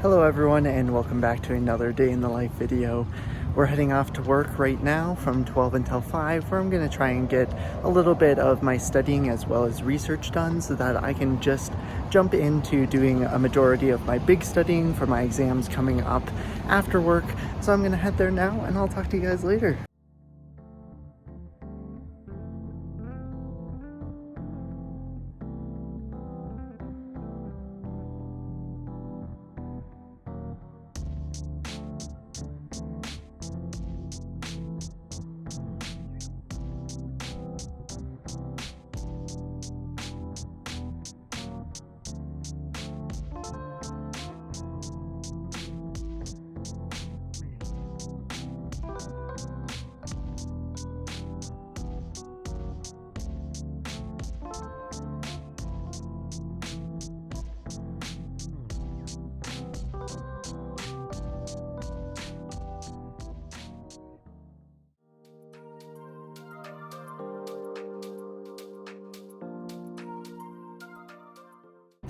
Hello everyone and welcome back to another day in the life video. We're heading off to work right now from 12 until 5 where I'm going to try and get a little bit of my studying as well as research done so that I can just jump into doing a majority of my big studying for my exams coming up after work. So I'm going to head there now and I'll talk to you guys later.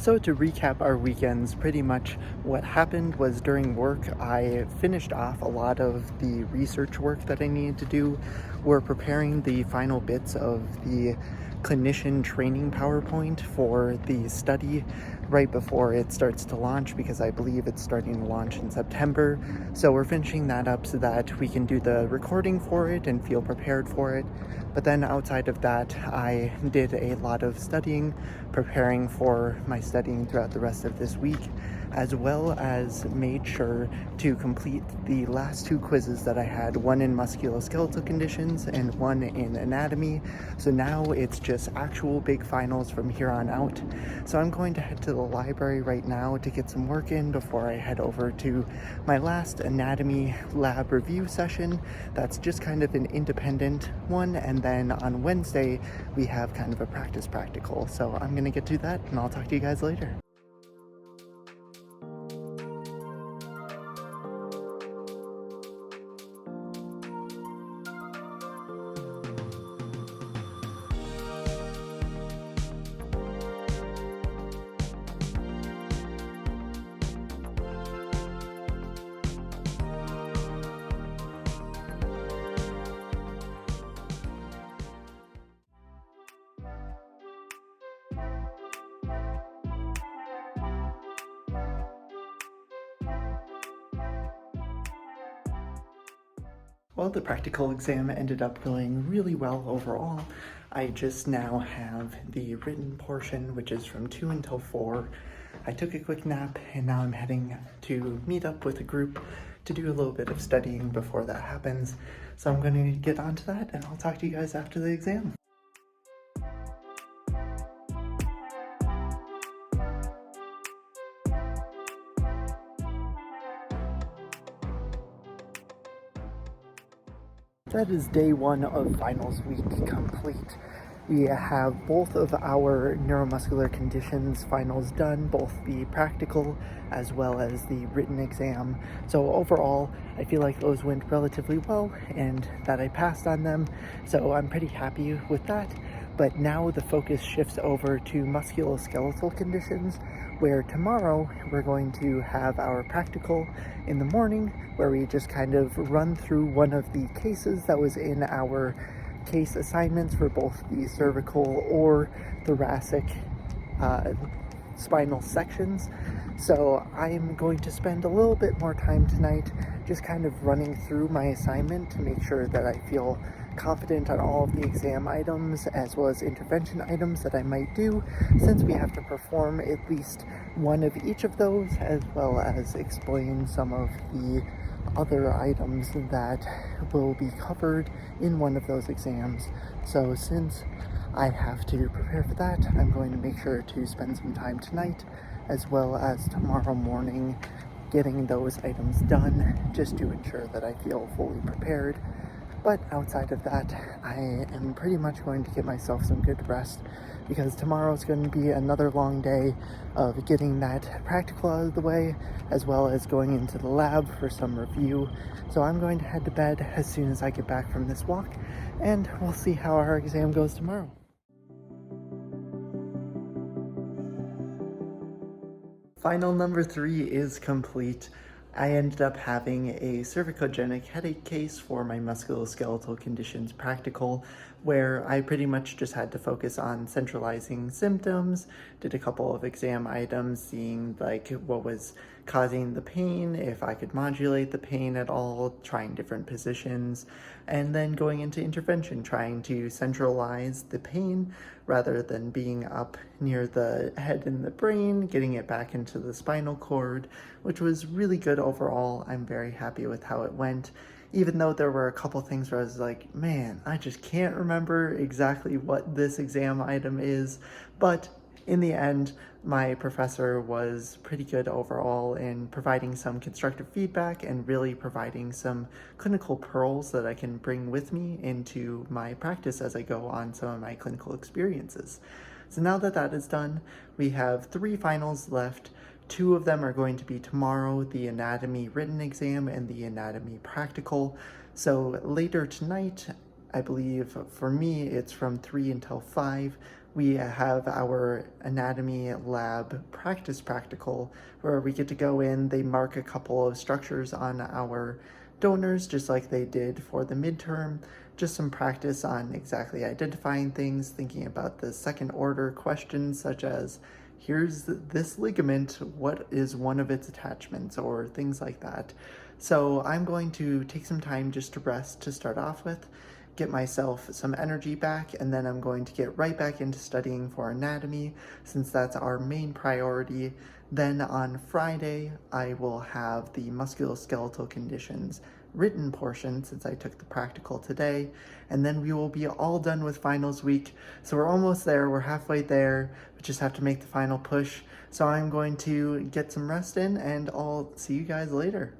So to recap our weekends, pretty much what happened was during work, I finished off a lot of the research work that I needed to do. We're preparing the final bits of the clinician training PowerPoint for the study right before it starts to launch, because I believe it's starting to launch in September. So we're finishing that up so that we can do the recording for it and feel prepared for it. But then outside of that, I did a lot of studying, preparing for my studying throughout the rest of this week, as well as made sure to complete the last two quizzes that I had, one in musculoskeletal conditions and one in anatomy. So now it's just actual big finals from here on out. So I'm going to head to the library right now to get some work in before I head over to my last anatomy lab review session. That's just kind of an independent one, and then on Wednesday we have kind of a practice practical. So I'm gonna get to that and I'll talk to you guys later. Well, the practical exam ended up going really well overall. I just now have the written portion, which is from 2 until 4. I took a quick nap and now I'm heading to meet up with a group to do a little bit of studying before that happens. So I'm going to get onto that and I'll talk to you guys after the exam. That is day one of finals week complete. We have both of our neuromuscular conditions finals done, both the practical as well as the written exam. So overall, I feel like those went relatively well and that I passed on them. So I'm pretty happy with that. But now the focus shifts over to musculoskeletal conditions, where tomorrow we're going to have our practical in the morning, where we just kind of run through one of the cases that was in our case assignments for both the cervical or thoracic spinal sections. So I'm going to spend a little bit more time tonight just kind of running through my assignment to make sure that I feel confident on all of the exam items as well as intervention items that I might do, since we have to perform at least one of each of those, as well as explain some of the other items that will be covered in one of those exams. So since I have to prepare for that, I'm going to make sure to spend some time tonight as well as tomorrow morning getting those items done, just to ensure that I feel fully prepared. But outside of that, I am pretty much going to get myself some good rest, because tomorrow is going to be another long day of getting that practical out of the way, as well as going into the lab for some review. So I'm going to head to bed as soon as I get back from this walk, and we'll see how our exam goes tomorrow. Final number 3 is complete. I ended up having a cervicogenic headache case for my musculoskeletal conditions practical, where I pretty much just had to focus on centralizing symptoms, did a couple of exam items, seeing like what was causing the pain, if I could modulate the pain at all, trying different positions, and then going into intervention, trying to centralize the pain rather than being up near the head and the brain, getting it back into the spinal cord, which was really good overall. I'm very happy with how it went, even though there were a couple things where I was like, man, I just can't remember exactly what this exam item is, but in the end, my professor was pretty good overall in providing some constructive feedback and really providing some clinical pearls that I can bring with me into my practice as I go on some of my clinical experiences. So now that that is done, we have 3 finals left. 2 of them are going to be tomorrow, the anatomy written exam and the anatomy practical. So later tonight, I believe for me, it's from 3 until 5. We have our anatomy lab practice practical where we get to go in, they mark a couple of structures on our donors just like they did for the midterm, just some practice on exactly identifying things, thinking about the second order questions such as, here's this ligament, what is one of its attachments, or things like that. So I'm going to take some time just to rest to start off with, get myself some energy back, and then I'm going to get right back into studying for anatomy since that's our main priority. Then on Friday, I will have the musculoskeletal conditions written portion since I took the practical today, and then we will be all done with finals week. So we're almost there, we're halfway there, we just have to make the final push. So I'm going to get some rest in and I'll see you guys later.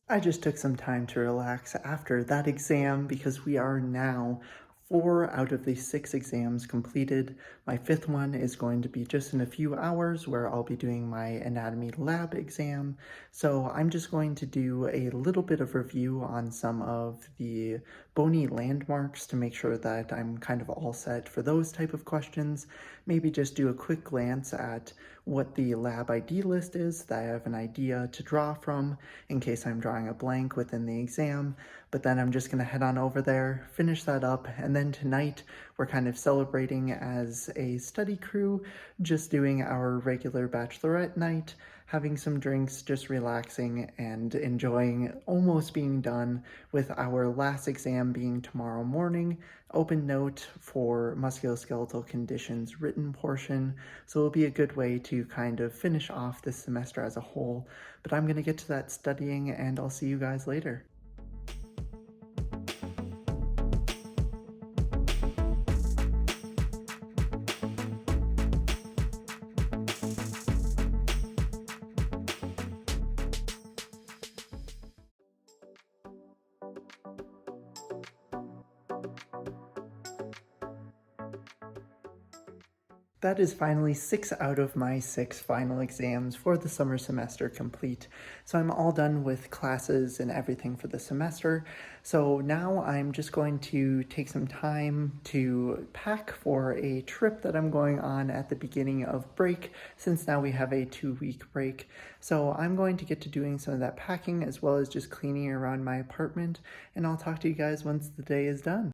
I just took some time to relax after that exam because we are now 4 out of the 6 exams completed. My 5th one is going to be just in a few hours where I'll be doing my anatomy lab exam. So I'm just going to do a little bit of review on some of the bony landmarks to make sure that I'm kind of all set for those type of questions. Maybe just do a quick glance at what the lab ID list is so that I have an idea to draw from in case I'm drawing a blank within the exam. But then I'm just going to head on over there, finish that up, and then tonight we're kind of celebrating as a study crew, just doing our regular bachelorette night, having some drinks, just relaxing and enjoying almost being done with our last exam being tomorrow morning. Open note for musculoskeletal conditions written portion, so it'll be a good way to kind of finish off this semester as a whole. But I'm going to get to that studying and I'll see you guys later. That is finally 6 out of my 6 final exams for the summer semester complete. So I'm all done with classes and everything for the semester. So now I'm just going to take some time to pack for a trip that I'm going on at the beginning of break, since now we have a 2-week break. So I'm going to get to doing some of that packing as well as just cleaning around my apartment, and I'll talk to you guys once the day is done.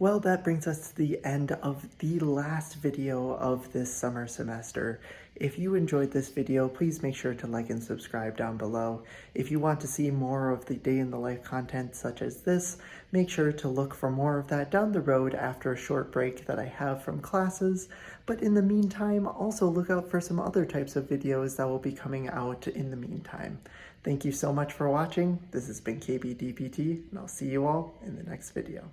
Well, that brings us to the end of the last video of this summer semester. If you enjoyed this video, please make sure to like and subscribe down below. If you want to see more of the day in the life content such as this, make sure to look for more of that down the road after a short break that I have from classes. But in the meantime, also look out for some other types of videos that will be coming out in the meantime. Thank you so much for watching. This has been KBDPT, and I'll see you all in the next video.